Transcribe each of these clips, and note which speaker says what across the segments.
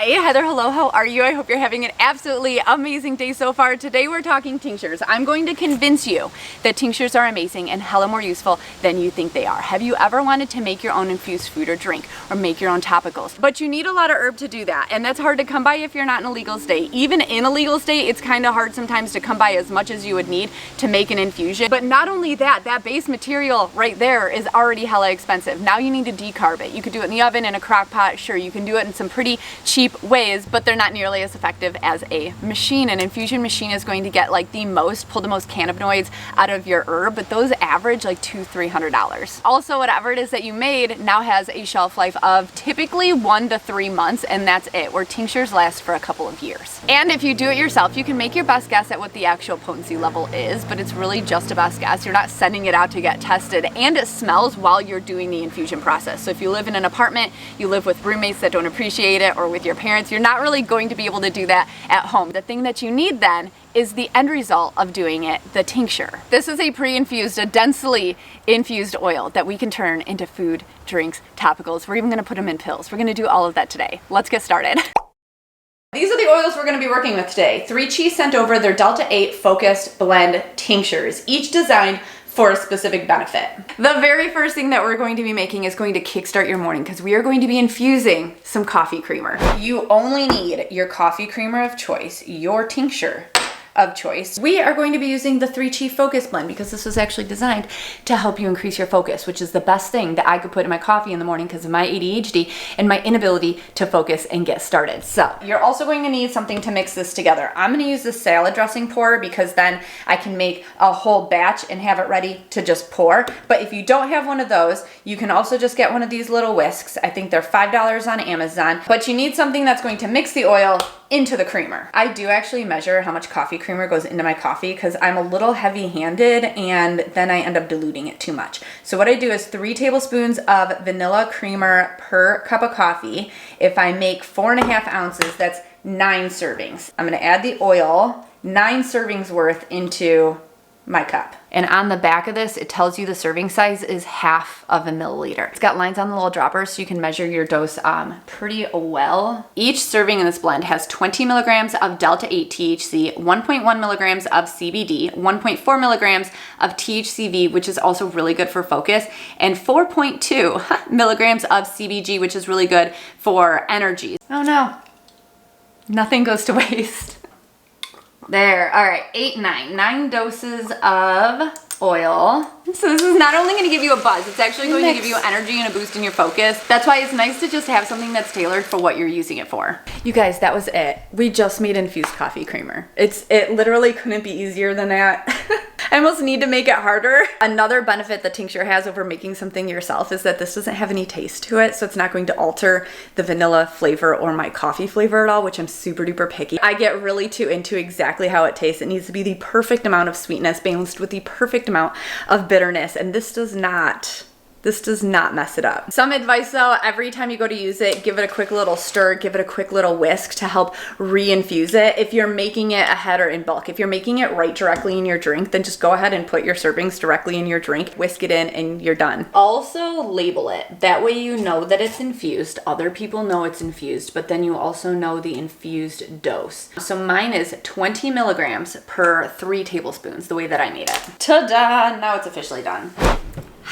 Speaker 1: Hi, Heather, hello, how are you? I hope you're having an absolutely amazing day so far. Today we're talking tinctures. I'm going to convince you that tinctures are amazing and hella more useful than you think they are. Have you ever wanted to make your own infused food or drink or make your own topicals? But you need a lot of herb to do that, and that's hard to come by if you're not in a legal state. Even in a legal state, it's kind of hard sometimes to come by as much as you would need to make an infusion. But not only that, that base material right there is already hella expensive. Now you need to decarb it. You could do it in the oven, in a crock pot, sure, you can do it in some pretty cheap ways, but they're not nearly as effective as a machine. An infusion machine is going to get like pull the most cannabinoids out of your herb, but those average like $200–300. Also, whatever it is that you made now has a shelf life of typically 1 to 3 months, and that's it, where tinctures last for a couple of years. And if you do it yourself, you can make your best guess at what the actual potency level is, but it's really just a best guess. You're not sending it out to get tested, and it smells while you're doing the infusion process. So if you live in an apartment, you live with roommates that don't appreciate it, or with your parents, you're not really going to be able to do that at home. The thing that you need then is the end result of doing it, the tincture. This is a pre-infused, a densely infused oil that we can turn into food, drinks, topicals. We're even gonna put them in pills. We're gonna do all of that today. Let's get started. These are the oils we're going to be working with today. 3Chi sent over their Delta 8 Focused Blend Tinctures, each designed for a specific benefit. The very first thing that we're going to be making is going to kickstart your morning, because we are going to be infusing some coffee creamer. You only need your coffee creamer of choice, your tincture of choice. We are going to be using the 3Chi Focus Blend because this was actually designed to help you increase your focus, which is the best thing that I could put in my coffee in the morning because of my ADHD and my inability to focus and get started. So you're also going to need something to mix this together. I'm going to use the salad dressing pourer because then I can make a whole batch and have it ready to just pour. But if you don't have one of those, you can also just get one of these little whisks. I think they're $5 on Amazon, but you need something that's going to mix the oil into the creamer. I do actually measure how much coffee creamer goes into my coffee because I'm a little heavy-handed and then I end up diluting it too much. So what I do is 3 tablespoons of vanilla creamer per cup of coffee. If I make 4.5 ounces, that's 9 servings. I'm gonna add the oil, 9 servings worth into my cup. And on the back of this, it tells you the serving size is half of a milliliter. It's got lines on the little droppers so you can measure your dose pretty well. Each serving in this blend has 20 milligrams of Delta 8 THC, 1.1 milligrams of CBD, 1.4 milligrams of THCV, which is also really good for focus, and 4.2 milligrams of CBG, which is really good for energy. Oh no, nothing goes to waste. There, all right, 9 doses of oil. So this is not only gonna give you a buzz, it's actually going to give you energy and a boost in your focus. That's why it's nice to just have something that's tailored for what you're using it for. You guys, that was it. We just made infused coffee creamer. It literally couldn't be easier than that. I almost need to make it harder. Another benefit that tincture has over making something yourself is that this doesn't have any taste to it, so it's not going to alter the vanilla flavor or my coffee flavor at all, which I'm super duper picky. I get really too into exactly how it tastes. It needs to be the perfect amount of sweetness balanced with the perfect amount of bitterness, and this does not mess it up. Some advice though, every time you go to use it, give it a quick little stir, give it a quick little whisk to help re-infuse it. If you're making it ahead or in bulk, if you're making it right directly in your drink, then just go ahead and put your servings directly in your drink, whisk it in, and you're done. Also label it. That way you know that it's infused. Other people know it's infused, but then you also know the infused dose. So mine is 20 milligrams per 3 tablespoons, the way that I made it. Ta-da! Now it's officially done.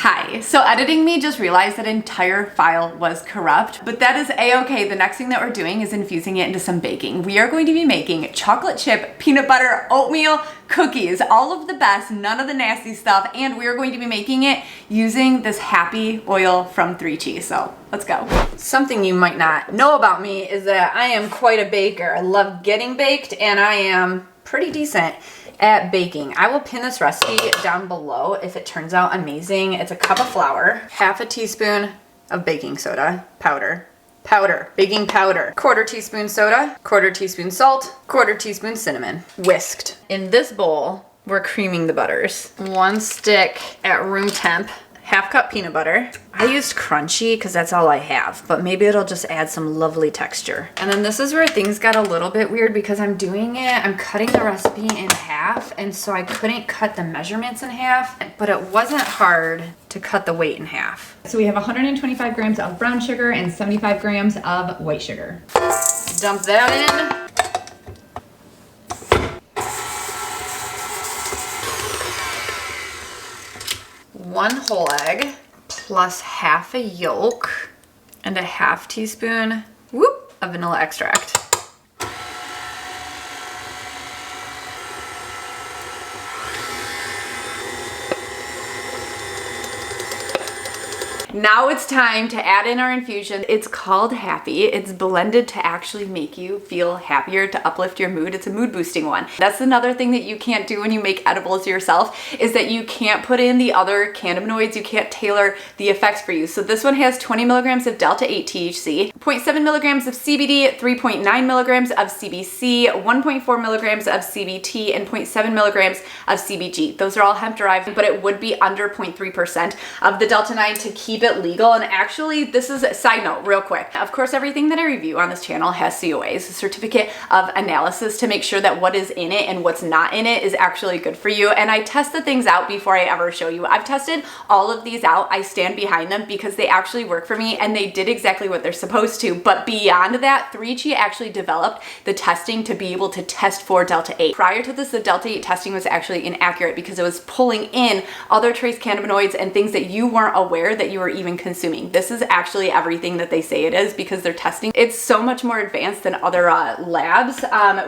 Speaker 1: Hi, so editing me just realized that entire file was corrupt, but that is a-okay. The next thing that we're doing is infusing it into some baking. We are going to be making chocolate chip peanut butter oatmeal cookies, all of the best, none of the nasty stuff, and we are going to be making it using this happy oil from 3Chi, so let's go. Something you might not know about me is that I am quite a baker. I love getting baked, and I am pretty decent at baking. I will pin this recipe down below if it turns out amazing. It's a cup of flour, half a teaspoon of baking soda, powder, baking powder, 1/4 teaspoon soda, 1/4 teaspoon salt, 1/4 teaspoon cinnamon, whisked. In this bowl, we're creaming the butters. 1 stick at room temp, half cup peanut butter. I used crunchy because that's all I have, but maybe it'll just add some lovely texture. And then this is where things got a little bit weird because I'm cutting the recipe in half, and so I couldn't cut the measurements in half, but it wasn't hard to cut the weight in half. So we have 125 grams of brown sugar and 75 grams of white sugar. Dump that in. One whole egg plus half a yolk and a half teaspoon of vanilla extract. Now it's time to add in our infusion. It's called Happy. It's blended to actually make you feel happier, to uplift your mood. It's a mood boosting one. That's another thing that you can't do when you make edibles yourself, is that you can't put in the other cannabinoids. You can't tailor the effects for you. So this one has 20 milligrams of delta 8 THC, 0.7 milligrams of CBD, 3.9 milligrams of CBC, 1.4 milligrams of CBT, and 0.7 milligrams of CBG. Those are all hemp derived, but it would be under 0.3% of the delta 9 to keep it legal. And actually, this is a side note real quick. Of course, everything that I review on this channel has COAs, a certificate of analysis, to make sure that what is in it and what's not in it is actually good for you. And I test the things out before I ever show you. I've tested all of these out. I stand behind them because they actually work for me and they did exactly what they're supposed to. But beyond that, 3Chi actually developed the testing to be able to test for delta 8. Prior to this, the delta 8 testing was actually inaccurate because it was pulling in other trace cannabinoids and things that you weren't aware that you were even consuming. This is actually everything that they say it is because they're testing. It's so much more advanced than other labs.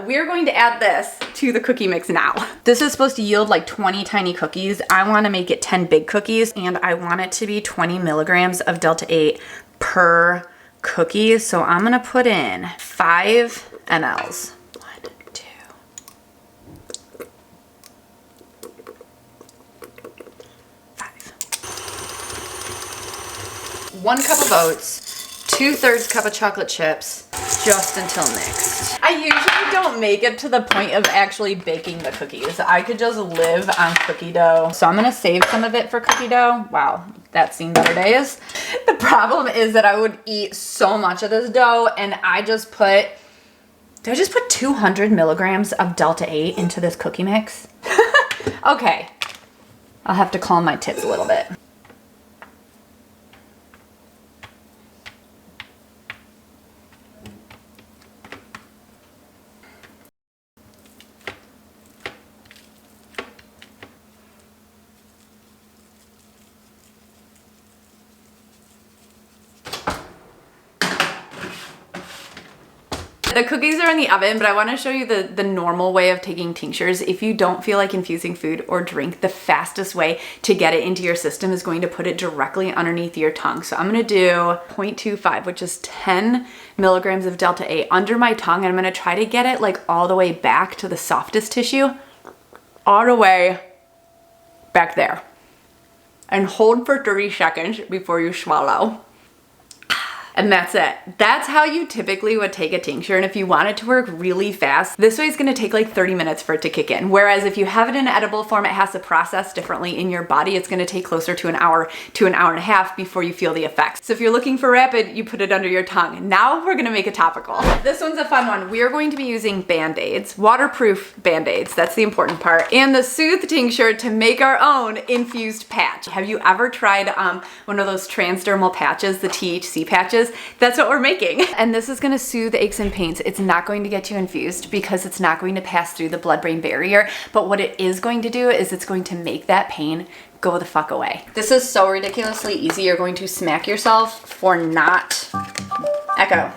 Speaker 1: We're going to add this to the cookie mix now. This is supposed to yield like 20 tiny cookies. I want to make it 10 big cookies, and I want it to be 20 milligrams of delta 8 per cookie. So I'm going to put in 5 mLs. 1 cup of oats, 2/3 cup of chocolate chips, just until mixed. I usually don't make it to the point of actually baking the cookies. I could just live on cookie dough. So I'm gonna save some of it for cookie dough. Wow, that's seen better days. The problem is that I would eat so much of this dough, and did I just put 200 milligrams of delta 8 into this cookie mix? Okay, I'll have to calm my tits a little bit. The cookies are in the oven, but I want to show you the normal way of taking tinctures. If you don't feel like infusing food or drink, the fastest way to get it into your system is going to put it directly underneath your tongue. So I'm going to do 0.25, which is 10 milligrams of delta 8 under my tongue. And I'm going to try to get it like all the way back to the softest tissue, all the way back there. And hold for 30 seconds before you swallow. And that's it. That's how you typically would take a tincture. And if you want it to work really fast, this way is gonna take like 30 minutes for it to kick in. Whereas if you have it in edible form, it has to process differently in your body. It's gonna take closer to an hour and a half before you feel the effects. So if you're looking for rapid, you put it under your tongue. Now we're gonna make a topical. This one's a fun one. We are going to be using Band-Aids, waterproof Band-Aids. That's the important part. And the Soothe tincture to make our own infused patch. Have you ever tried one of those transdermal patches, the THC patches? That's what we're making. And this is gonna soothe aches and pains. It's not going to get you infused because it's not going to pass through the blood-brain barrier. But what it is going to do is it's going to make that pain go the fuck away. This is so ridiculously easy. You're going to smack yourself for not... Echo,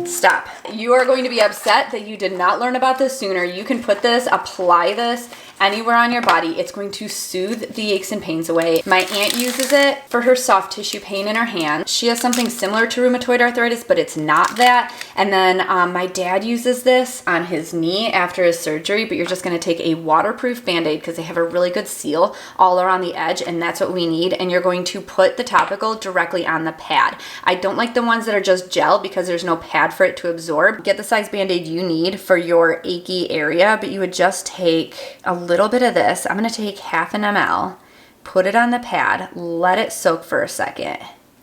Speaker 1: stop. You are going to be upset that you did not learn about this sooner. You can put this, apply this anywhere on your body. It's going to soothe the aches and pains away. My aunt uses it for her soft tissue pain in her hand. She has something similar to rheumatoid arthritis, but it's not that. And then my dad uses this on his knee after his surgery, but you're just gonna take a waterproof Band-Aid because they have a really good seal all around the edge, and that's what we need. And you're going to put the topical directly on the pad. I don't like the ones that are just gel because there's no pad for it to absorb. Get the size Band-Aid you need for your achy area, but you would just take a little bit of this. I'm gonna take half an ml, put it on the pad, let it soak for a second,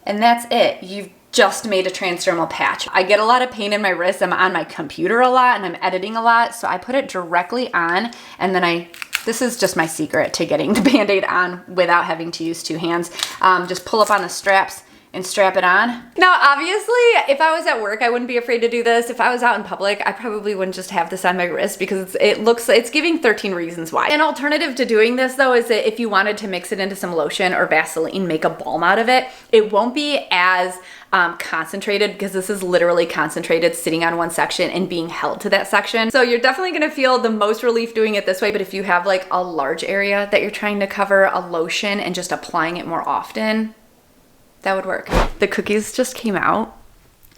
Speaker 1: and that's it. You've just made a transdermal patch. I get a lot of pain in my wrist. I'm on my computer a lot and I'm editing a lot, so I put it directly on, and then this is just my secret to getting the Band-Aid on without having to use two hands. Just pull up on the straps and strap it on. Now, obviously, if I was at work, I wouldn't be afraid to do this. If I was out in public, I probably wouldn't just have this on my wrist because it's giving 13 reasons why. An alternative to doing this though is that if you wanted to mix it into some lotion or Vaseline, make a balm out of it, it won't be as concentrated because this is literally concentrated sitting on one section and being held to that section. So you're definitely gonna feel the most relief doing it this way, but if you have like a large area that you're trying to cover, a lotion and just applying it more often, that would work. The cookies just came out.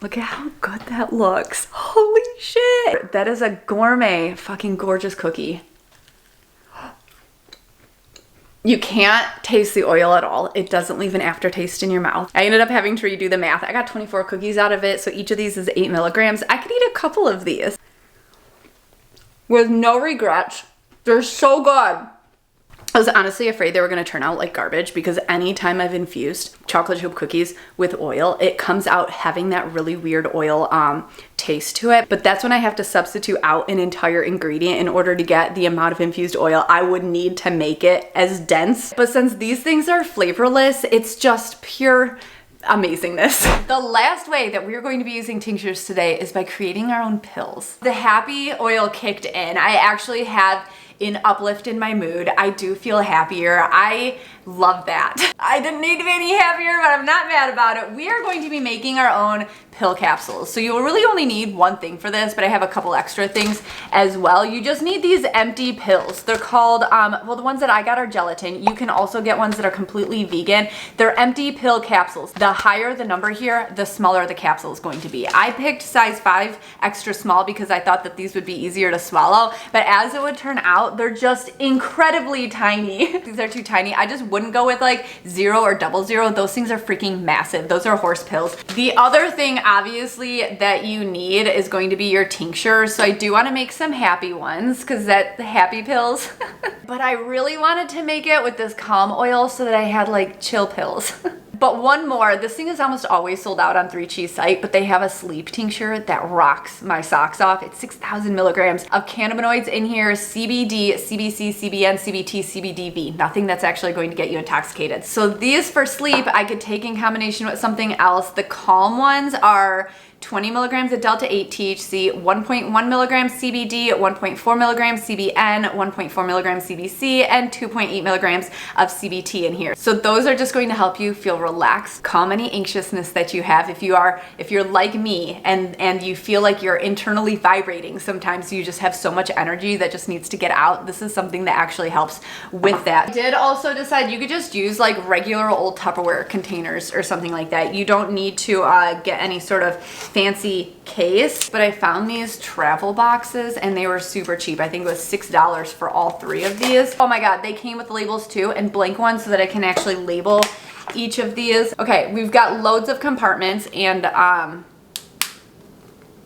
Speaker 1: Look at how good that looks. Holy shit. That is a gourmet, fucking gorgeous cookie. You can't taste the oil at all. It doesn't leave an aftertaste in your mouth. I ended up having to redo the math. I got 24 cookies out of it, so each of these is 8 milligrams. I could eat a couple of these with no regrets. They're so good. I was honestly afraid they were gonna turn out like garbage because anytime I've infused chocolate chip cookies with oil, it comes out having that really weird oil taste to it. But that's when I have to substitute out an entire ingredient in order to get the amount of infused oil I would need to make it as dense. But since these things are flavorless, it's just pure amazingness. The last way that we're going to be using tinctures today is by creating our own pills. The happy oil kicked in. I actually have an uplift in my mood. I do feel happier. I love that. I didn't need to be any happier, but I'm not mad about it. We are going to be making our own pill capsules. So you'll really only need one thing for this, but I have a couple extra things as well. You just need these empty pills. They're called, well, the ones that I got are gelatin. You can also get ones that are completely vegan. They're empty pill capsules. The higher the number here, the smaller the capsule is going to be. I picked size 5 extra small because I thought that these would be easier to swallow, but as it would turn out, they're just incredibly tiny. These are too tiny. I just wouldn't go with like 0 or 00. Those things are freaking massive. Those are horse pills. The other thing obviously that you need is going to be your tincture. So I do want to make some happy ones because that's the happy pills. But I really wanted to make it with this calm oil so that I had like chill pills. But one more, this thing is almost always sold out on 3 Cheese site, but they have a sleep tincture that rocks my socks off. It's 6,000 milligrams of cannabinoids in here, CBD, CBC, CBN, CBT, CBDV, nothing that's actually going to get you intoxicated. So these for sleep, I could take in combination with something else. The calm ones are 20 milligrams of delta 8 THC, 1.1 milligrams CBD, 1.4 milligrams CBN, 1.4 milligrams CBC, and 2.8 milligrams of CBT in here. So those are just going to help you feel relaxed, calm any anxiousness that you have. If you're like me and you feel like you're internally vibrating, sometimes you just have so much energy that just needs to get out. This is something that actually helps with that. I did also decide you could just use like regular old Tupperware containers or something like that. You don't need to get any sort of fancy case, but I found these travel boxes and they were super cheap. I think it was $6 for all 3 of these. Oh my God, they came with labels too and blank ones so that I can actually label each of these. Okay, we've got loads of compartments and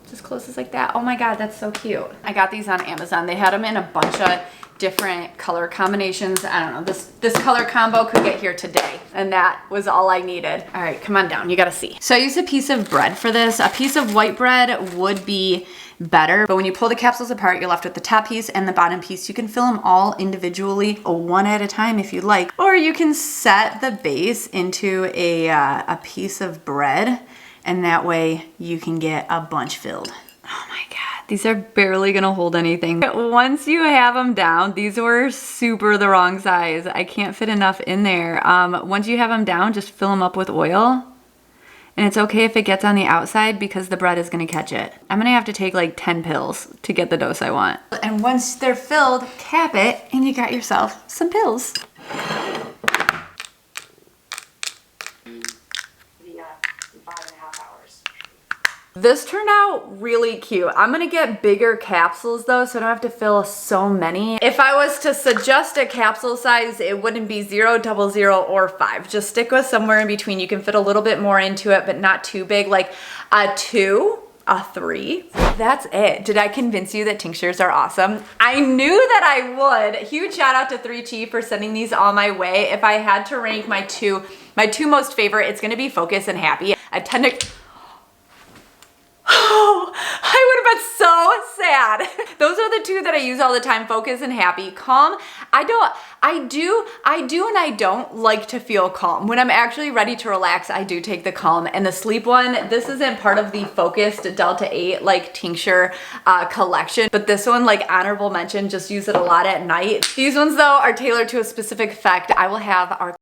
Speaker 1: just closes like that. Oh my God, that's so cute. I got these on Amazon. They had them in a bunch of different color combinations. I don't know, this color combo could get here today and that was all I needed. All right, come on down, you gotta see. So I used a piece of bread for this. A piece of white bread would be better, but when you pull the capsules apart, you're left with the top piece and the bottom piece. You can fill them all individually, one at a time if you like, or you can set the base into a piece of bread and that way you can get a bunch filled. Oh my God. These are barely gonna hold anything. Once you have them down, these were super the wrong size. I can't fit enough in there. Once you have them down, just fill them up with oil. And it's okay if it gets on the outside because the bread is gonna catch it. I'm gonna have to take like 10 pills to get the dose I want. And once they're filled, cap it and you got yourself some pills. This turned out really cute. I'm gonna get bigger capsules though, so I don't have to fill so many. If I was to suggest a capsule size, it wouldn't be 0, 00, or 5. Just stick with somewhere in between. You can fit a little bit more into it, but not too big. Like a 2 a 3. That's it. Did I convince you that tinctures are awesome? I knew that I would. Huge shout out to 3Chi for sending these all my way. If I had to rank my two most favorite, it's gonna be Focus and Happy. I tend to, oh, I would have been so sad. Those are the two that I use all the time, Focus and Happy. Calm, I do and I don't like to feel calm. When I'm actually ready to relax, I do take the Calm. And the Sleep one, this isn't part of the Focused Delta 8 like tincture collection, but this one, like honorable mention, just use it a lot at night. These ones though are tailored to a specific effect. I will have our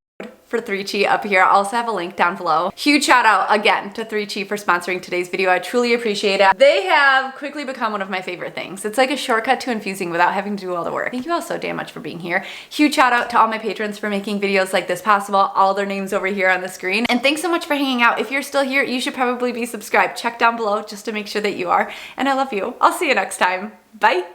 Speaker 1: for 3Chi up here. I'll also have a link down below. Huge shout out again to 3Chi for sponsoring today's video. I truly appreciate it. They have quickly become one of my favorite things. It's like a shortcut to infusing without having to do all the work. Thank you all so damn much for being here. Huge shout out to all my patrons for making videos like this possible. All their names over here on the screen. And thanks so much for hanging out. If you're still here, you should probably be subscribed. Check down below just to make sure that you are. And I love you. I'll see you next time. Bye.